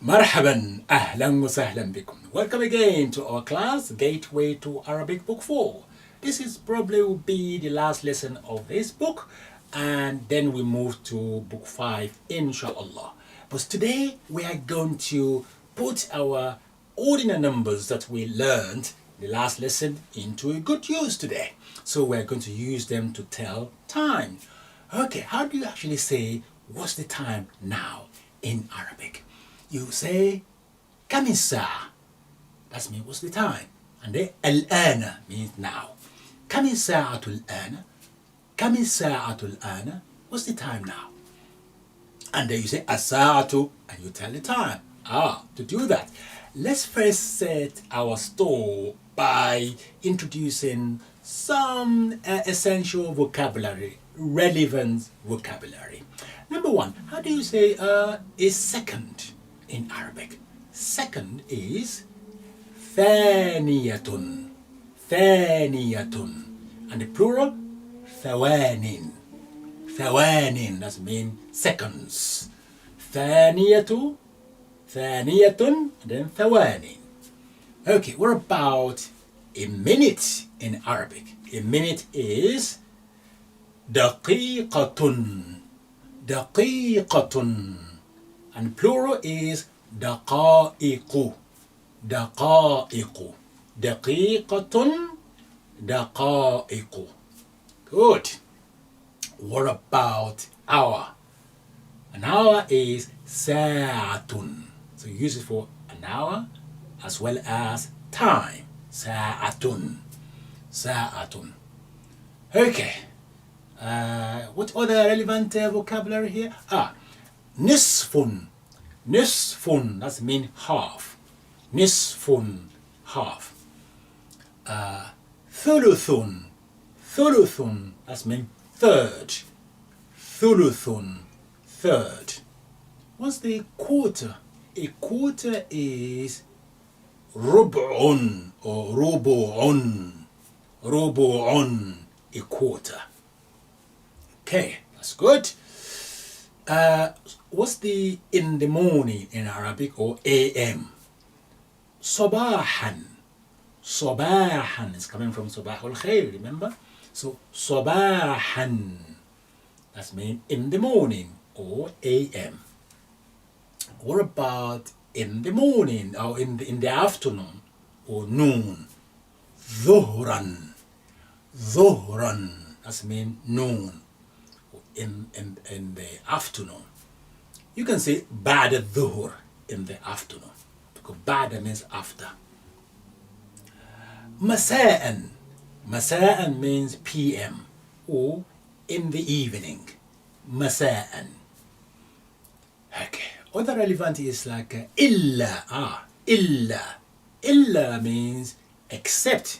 Marhaban, ahlan wa sahlan bikum. Welcome again to our class, Gateway to Arabic Book 4. This is probably will be the last lesson of this book, and then we move to book 5, inshallah. But today we are going to put our ordinal numbers that we learned the last lesson into a good use today. So we're going to use them to tell time. Okay, how do you actually say what's the time now in Arabic? You say كم الساعة. That means what's the time. And then الآن means now. كم الساعة الآن. كم الساعة الآن. What's the time now? And then you say الساعة and you tell the time. To do that, let's first set our store by introducing some essential vocabulary, relevant vocabulary. Number one, how do you say a second in Arabic? Second is ثانية. ثانية. And the plural ثوان. ثوان. That means seconds. ثانية. ثانية. And then ثوان. Okay, what about a minute in Arabic? A minute is دقيقة. دقيقة. And plural is دقائق. دقائق. دقيقة. دقائق. Good. What about hour? An hour is ساعة. So you use it for an hour as well as time. ساعة. ساعة. Okay. What other relevant vocabulary here? نصف. نصف. That means half. نصف. Half. ثلث. ثلث. That means third. ثلث. Third. What's the quarter? A quarter is ربع or ربع. ربع. A quarter. Okay, that's good. What's the in the morning in Arabic or AM? صباحا. صباحا is coming from صباح الخير, remember? So صباحا. That's mean in the morning or AM. What about in the morning or in the afternoon or noon? ظهرا. ظهرا. That's mean noon. In the afternoon. You can say بعد الظهر in the afternoon because بعد means after. مساء. مساء means PM or in the evening. مساء. Okay. Other relevant is like إلا. إلا. إلا means except,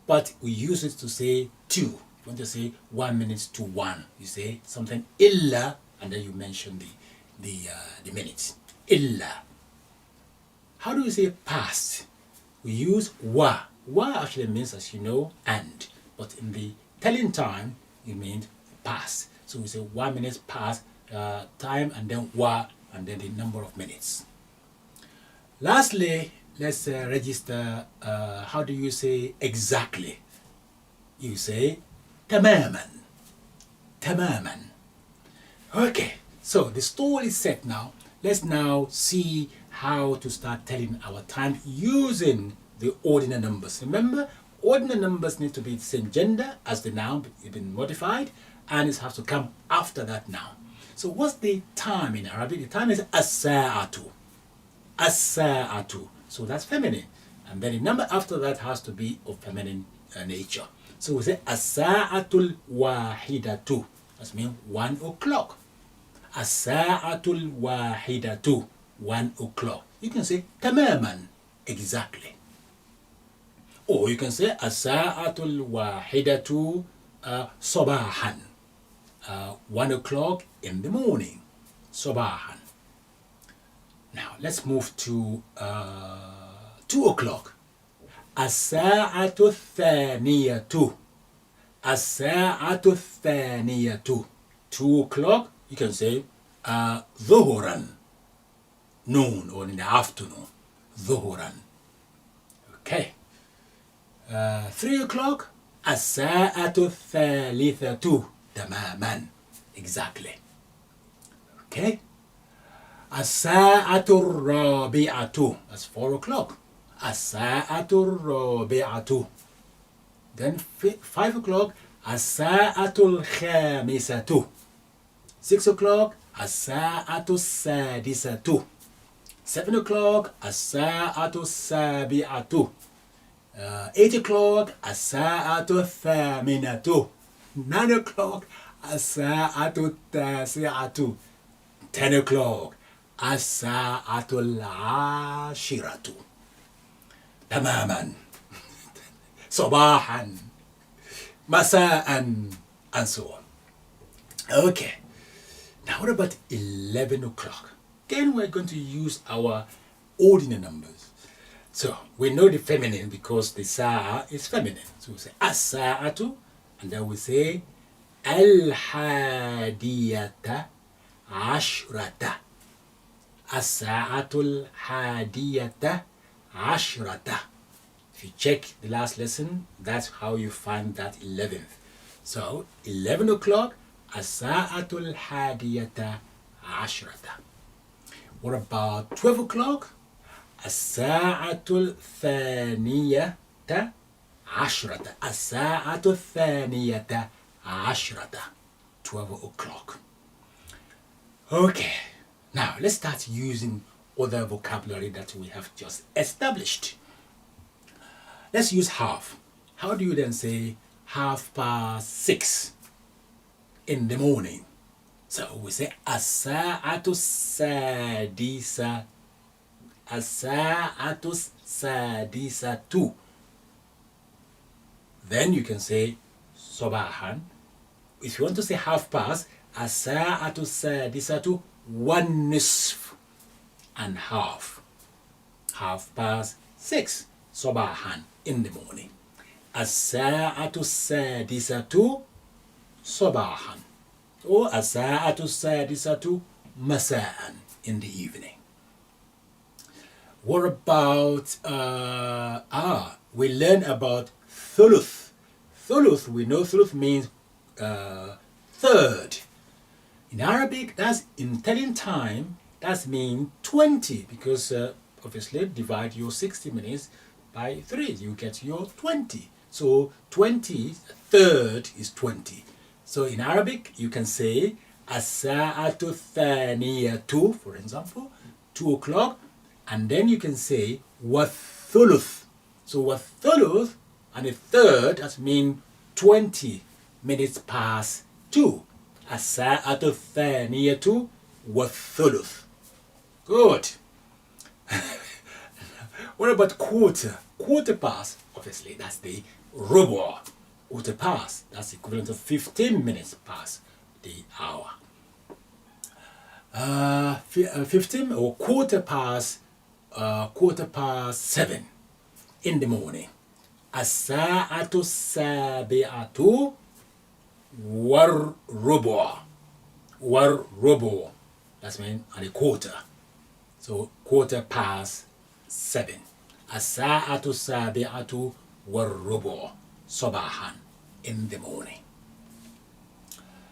but we use it to say to. Want to say 1 minute to 1, you say something illa and then you mention the minutes. Illa. How do we say past? We use wa. Wa actually means, as you know, and, but in the telling time it means past. So we say 1 minute past time and then wa and then the number of minutes. Lastly, let's register how do you say exactly? You say تماما. تماما. Okay, so the story is set now. Let's now see how to start telling our time using the ordinal numbers. Remember, ordinal numbers need to be the same gender as the noun, it's been modified, and it has to come after that noun. So what's the time in Arabic? The time is as-sa'atu. As-sa'atu. So that's feminine. And then the number after that has to be of feminine nature. So we say as-sa'atul wahidatu. That means 1 o'clock. As-sa'atul wahidatu. 1 o'clock. You can say tamaman. Exactly. Or you can say as-sa'atul wahidatu sabahan. 1 o'clock in the morning. Sabahan. Now let's move to 2 o'clock. الساعة الثانية. الساعة الثانية. 2 o'clock, you can say ظهرا. noon or in the afternoon. ظهرا. Okay. 3 o'clock. الساعة الثالثة تماما. Exactly. Okay. الساعة الرابعة. That's 4 o'clock. الساعة الرابعة. Then 5 o'clock. الساعة الخامسة. 6 o'clock. الساعة السادسة. 7 o'clock. الساعة السابعة. 8 o'clock. الساعة الثامنة. 9 o'clock. الساعة التاسعة. 10 o'clock. الساعة العاشرة. تماما. صباحا. مساء. And so on. Okay. Now what about 11 o'clock? Again, we're going to use our ordinal numbers. So we know the feminine because the sa'a is feminine. So we say as-sa'atu, and then we say al-hadiyata ashrata. As-sa'atu al-hadiyata ashrata. If you check the last lesson, that's how you find that 11th. So 11 o'clock, as-sa'atu al-hadiyata ashrata. What about 12 o'clock? الساعة الثانية عشرة. الساعة الثانية عشرة. 12 o'clock. Okay. Now let's start using other vocabulary that we have just established. Let's use half. How do you then say 6:30 in the morning? So we say الساعة السادسة. الساعة السادسة. Then you can say صباحا. If you want to say half past, الساعة السادسة والنصف and half. 6:30 صباحا in the morning. الساعة السادسة صباحا or الساعة السادسة مساء in the evening. What about, we learn about thuluth. Thuluth, we know thuluth means third. In Arabic, that's in telling time, that means 20, because obviously divide your 60 minutes by 3, you get your 20. So 20, third is 20. So in Arabic, you can say as-sa'atu thaniyatu, for example, 2 o'clock, and then you can say wathuluth. So wathuluth and a third, that means 20 minutes past 2. As-sa'atu thaniyatu wathuluth. Good. What about quarter? Quarter past, obviously, that's the rubu'. Quarter past, that's equivalent of 15 minutes past the hour. 15 or quarter past 7 in the morning. As-sa'atu sabi'atu war-rubu'. War-rubu'. That's mean and a quarter. So quarter past 7. As-sa'atu sabi'atu war-rubu'. Sabahan in the morning.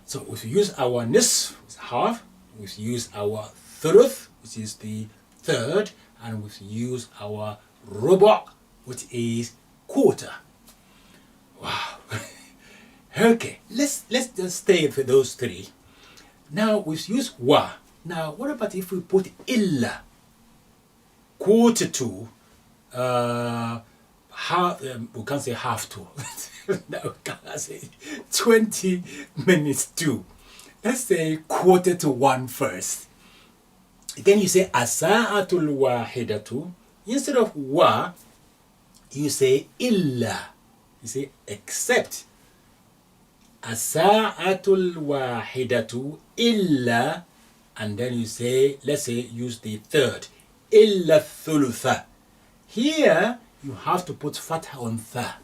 So if we use our nisf, which is half, we use our thuluth, which is the third, and we use our rubu', which is quarter. Wow. Okay, let's just stay with those three. Now we use wa. Now what about if we put illa? Quarter to, half, we can't say half to. No, we can't say 20 minutes to. Let's say quarter to 1 first. Then you say as-sa'atul wahidatu. Instead of wa, you say illa. You say except. As-sa'atul wahidatu illa. And then you say, let's say, use the third. Illa thulutha. Here, you have to put fatha on tha.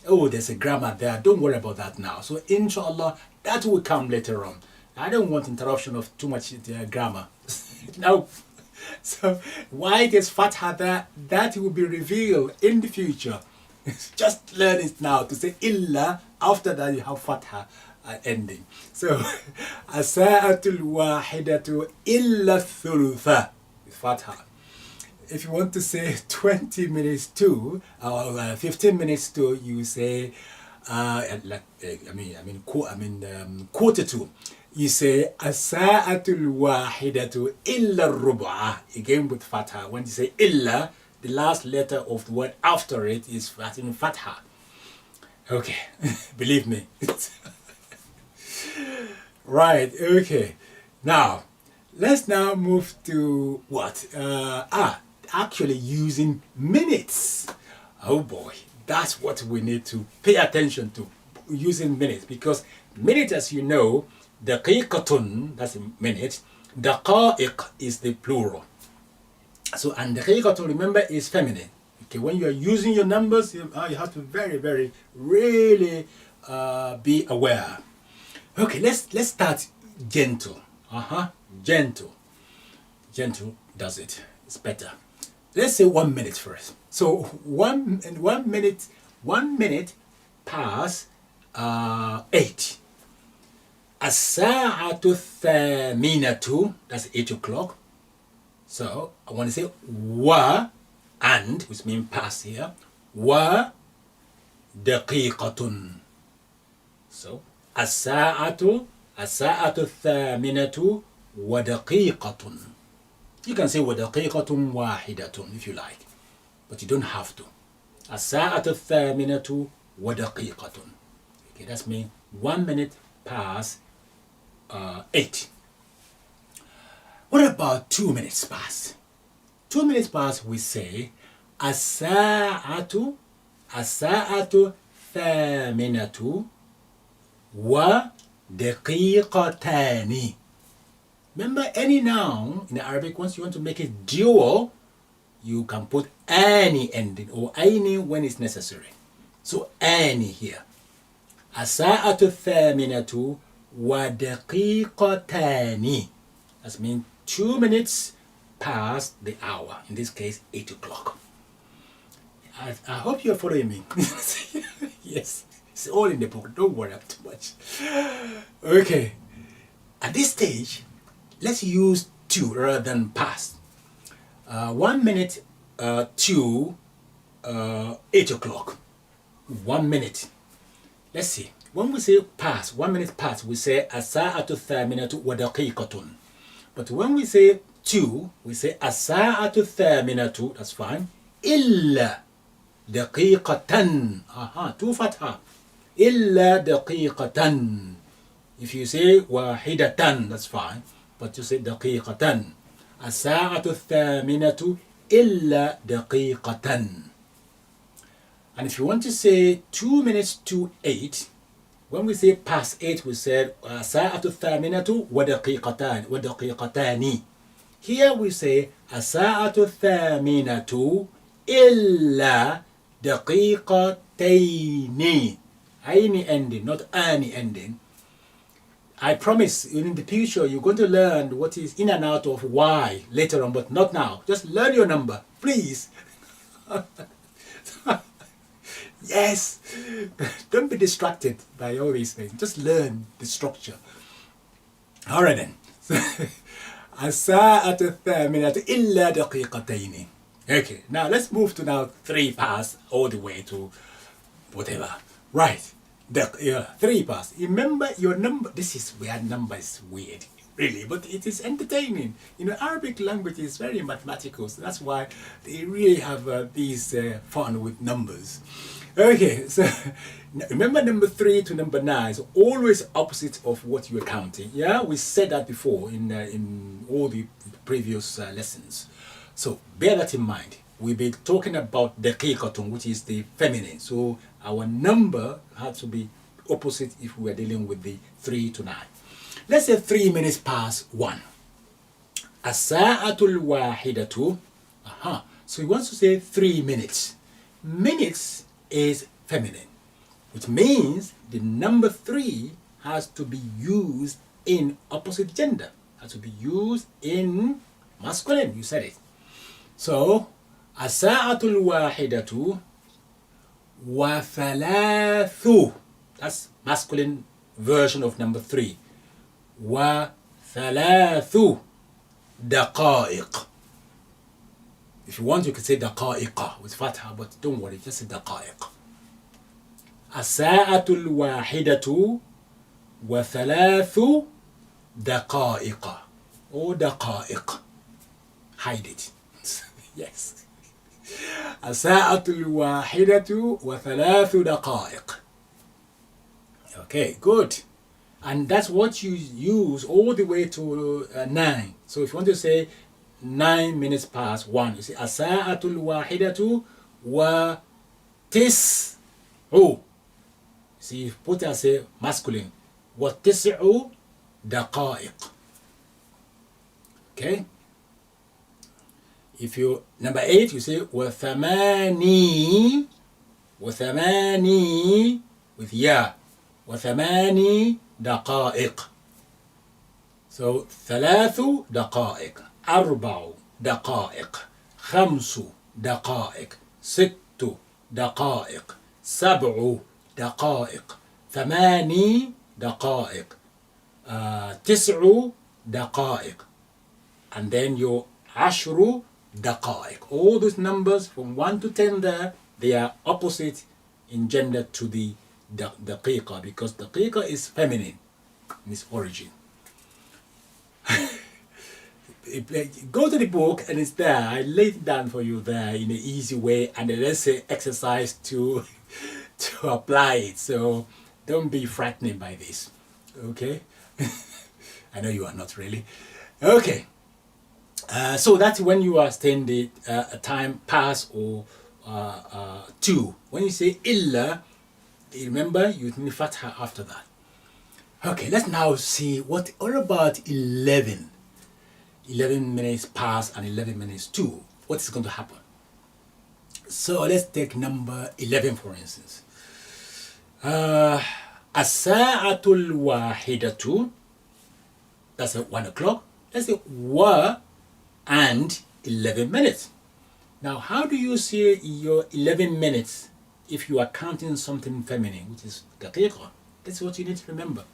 Oh, there's a grammar there. Don't worry about that now. So, inshallah, that will come later on. I don't want interruption of too much grammar. Now, So why it is fatha, that will be revealed in the future. Just learn it now to say illa. After that you have fatha ending. So as-sa'atul wahidatu illa thulutha with fatha. If you want to say 20 minutes to or 15 minutes to, you say quarter to. You say as-sa'atul wahidatu illa rub'a, again with fatha. When you say illa, the last letter of the word after it is in fatha. Okay, believe me. Right, okay. Now, let's now move to what? Actually using minutes. Oh boy, that's what we need to pay attention to, using minutes, because minute, as you know, daqiqatun, that's a minute, daqa'iq is the plural. So, and daqiqatun, remember, is feminine. Okay, when you are using your numbers, you have to very really be aware. Okay, let's start gentle. Gentle does it. It's better. Let's say 1 minute first. So 1 minute past 8. As-sa'atu thaminatu, that's 8 o'clock. So I want to say wa, and, which means past here, wa daqiqatun. So as-sa'atu thaminatu wa daqiqatun. You can say wa daqiqatun wahidatun if you like, but you don't have to. As-sa'atu thaminatu wa daqiqatun. Okay, that's mean 1 minute past 8. What about 2 minutes past? 2 minutes past, we say as-sa'atu thaminatu wa daqiqatani. Remember, any noun in Arabic, once you want to make it dual, you can put any ending or any when it's necessary. So any here. As-sa'atu thaminatu wa daqiqatani. That means 2 minutes past the hour. In this case, 8 o'clock. I hope you're following me. Yes, it's all in the book. Don't worry too much. Okay. At this stage, let's use to rather than past. 1 minute to 8 o'clock. 1 minute. Let's see. When we say past, 1 minute past, we say as-sa'atu thaminatu wa daqiqatun. But when we say to, we say as-sa'atu thaminatu, that's fine, illa daqiqatan. Two fatha. Illa daqiqatan. If you say wahidatan, that's fine, but you say daqiqatan. As-sa'atu thaminatu illa daqiqatan. And if you want to say 2 minutes to 8, when we say past 8, we said as-sa'atu thaminatu wa daqiqatani. Here we say as-sa'atu thaminatu illa daqiqataini. Aini ending, not ani ending. I promise in the future you're going to learn what is in and out of why later on, but not now. Just learn your number, please. Yes, don't be distracted by all these things. Just learn the structure. All right then. As-sa'atu thaminatu illa daqiqataini. Okay, now let's move to now 3 past all the way to whatever. Right, 3 past. Remember your number. This is where number is weird, really, but it is entertaining. You know, Arabic language is very mathematical, so that's why they really have these fun with numbers. Okay, so remember number 3 to number 9 is always opposite of what you are counting. Yeah, we said that before in all the previous lessons. So bear that in mind. We'll be talking about daqiqatun, which is the feminine. So our number has to be opposite if we are dealing with the 3 to 9. Let's say 3 minutes past 1. As-sa'atul wahidatu. So he wants to say 3 minutes. Minutes is feminine, which means the number 3 has to be used in opposite gender. Has to be used in masculine, you said it. So الساعة الواحدة وثلاث, that's masculine version of number 3. وثلاث دقائق. If you want, you can say دقائق with fatha, but don't worry, just say دقائق. الساعة الواحدة وثلاث دقائق or دقائق. Hide it. Yes. الساعة الواحدة وثلاث دقائق. Okay, good. And that's what you use all the way to 9. So if you want to say 9 minutes past 1, you say الساعة الواحدة وتسع. See, if put as a masculine, وتسع دقائق. Okay. If you number 8, you say وثماني with ya وثماني دقائق. So 3 دقائق 4 دقائق 5 دقائق 6 دقائق 7 دقائق 8 دقائق 9 دقائق, and then your 10 دقائق. All those numbers from 1 to 10 there, they are opposite in gender to the daqiqa, because daqiqa is feminine in its origin. Go to the book and it's there. I laid it down for you there in an easy way, and then let's say exercise to apply it. So don't be frightened by this. Okay. I know you are not really. Okay. So that's when you are saying the time pass or 2. When you say illa, remember you need fatha after that. Okay, let's now see what about 11. 11 minutes past and 11 minutes to. What is going to happen? So let's take number 11 for instance. الساعة الواحدة, that's at 1 o'clock. Let's say and 11 minutes. Now, how do you see your 11 minutes if you are counting something feminine, which is daqiqa? That's what you need to remember.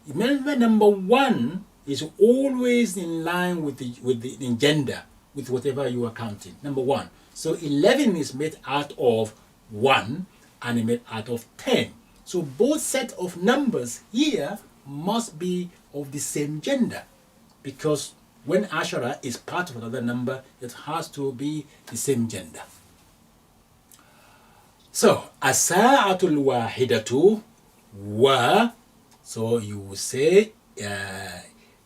Remember, number 1 is always in line with the gender, with whatever you are counting. Number 1. So 11 is made out of 1 and made out of 10. So both set of numbers here must be of the same gender, because when ashara is part of another number, it has to be the same gender. So, as-sa'atul wahidatu wa, so you will say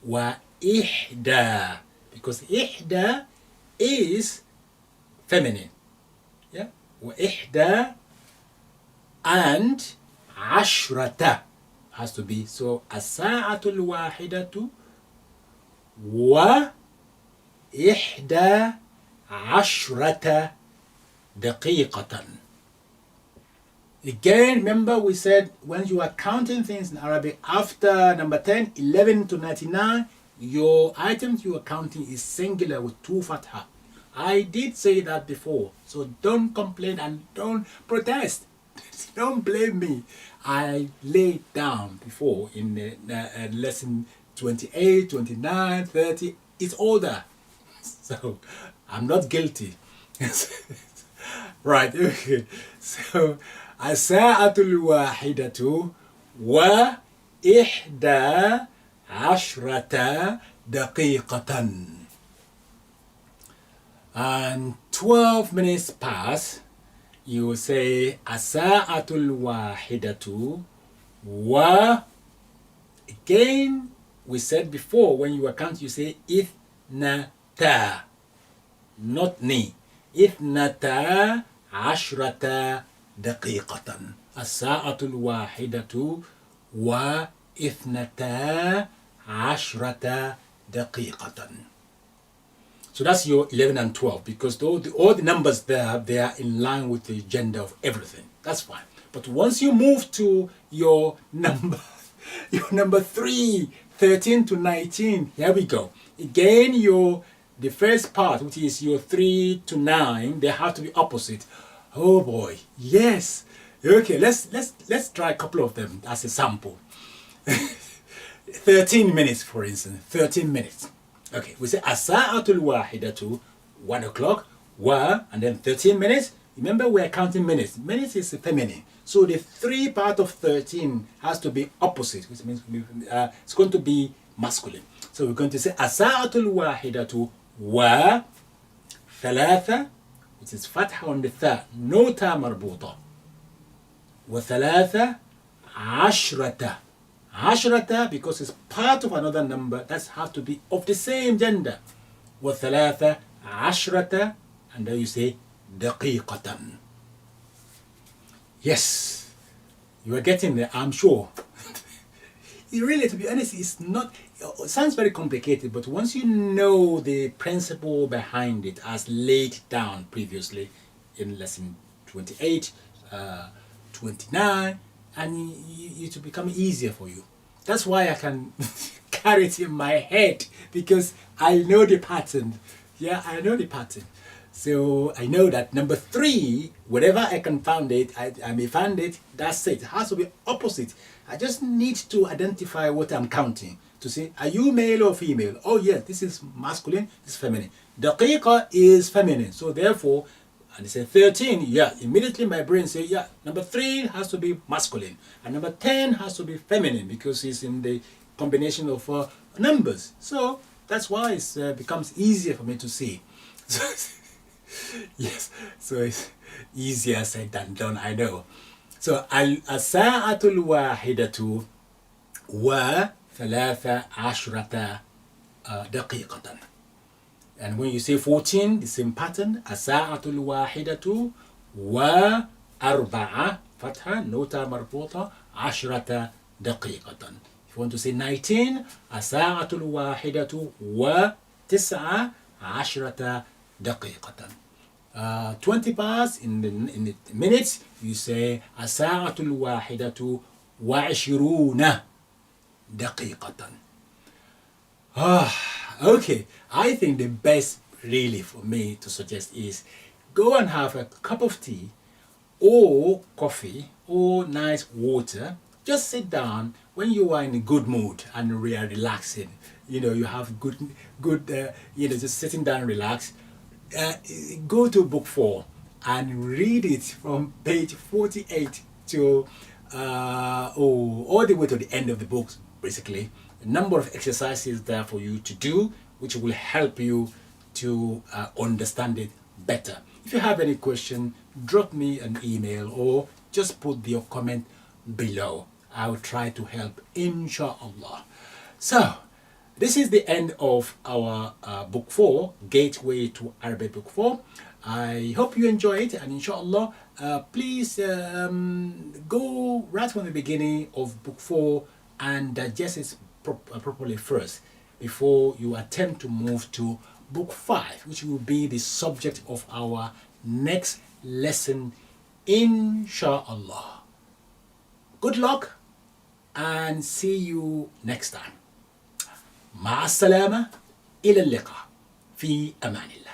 wa ihda, because ihda is feminine. Yeah? Wa ihda and ashrata has to be. So, as-sa'atul wahidatu وإحدى عشرة دقيقة. Again, remember we said when you are counting things in Arabic after number 10, 11 to 99, your items you are counting is singular with 2 fatha. I did say that before, so don't complain and don't protest. Don't blame me. I laid down before in the lesson 28, 29, 30, it's all there. So I'm not guilty. Right, okay. So الساعة الواحدة وإحدى عشرة دقيقة. And 12 minutes pass, you will say الساعة الواحدة و, again we said before, when you are counting, you say ithnata, not ni. Ithnata ashrata daqiqatan. As-sa'atul wahidatu wa ithnata ashrata daqiqatan. So that's your 11 and 12, because all the numbers there, they are in line with the gender of everything. That's fine. But once you move to your number 3, 13 to 19, here we go. Again, your the first part, which is your 3 to 9, they have to be opposite. Oh boy, yes. Okay, let's try a couple of them as a sample. 13 minutes, for instance. 13 minutes. Okay, we say as-sa'atul wahidatu, 1 o'clock, and then 13 minutes. Remember, we're counting minutes. Minutes is feminine. So the 3 part of 13 has to be opposite, which means it's going to be masculine. So we're going to say as-sa'atul wahidatu wa thalatha, which is fatha on the tha, no ta marbuta. Wa thalatha ashrata. Ashrata, because it's part of another number, that has to be of the same gender. Wa thalatha ashrata, and then you say daqiqatan. Yes, you are getting there, I'm sure. It really, to be honest, it's not, it sounds very complicated, but once you know the principle behind it as laid down previously in lesson 28, 29, and it will become easier for you. That's why I can carry it in my head, because I know the pattern. Yeah, I know the pattern. So I know that number 3, wherever I can find it, I may find it, that's it. It has to be opposite. I just need to identify what I'm counting to say, are you male or female? Oh yes, this is masculine, this is feminine. Daqiqa is feminine. So therefore, and they say 13, yeah, immediately my brain says, yeah, number 3 has to be masculine. And number 10 has to be feminine, because it's in the combination of numbers. So that's why it becomes easier for me to see. Yes, so it's easier said than done, I know. So as-sa'atul wahidatu wa thalatha ashrata daqiqatan. And when you say 14, the same pattern. As-sa'atul wahidatu wa arba'a fatha nota marbuta ashrata daqiqatan. If you want to say 19, as-sa'atul wahidatu wa tis'a ashrata daqiqatan. 20 past in the minutes, you say as-sa'atul wahidatu wa 20 daqiqatan. Okay, I think the best really for me to suggest is go and have a cup of tea or coffee or nice water. Just sit down when you are in a good mood and we are relaxing. You know, you have good, just sitting down, relax. Go to book 4 and read it from page 48 to all the way to the end of the book, basically. A number of exercises there for you to do, which will help you to understand it better. If you have any question, drop me an email or just put your comment below. I will try to help, inshallah. So this is the end of our book 4, Gateway to Arabic book 4. I hope you enjoy it, and inshallah, please go right from the beginning of book 4 and digest it properly first before you attempt to move to book 5, which will be the subject of our next lesson, inshallah. Good luck and see you next time. مع السلامة، إلى اللقاء، في أمان الله.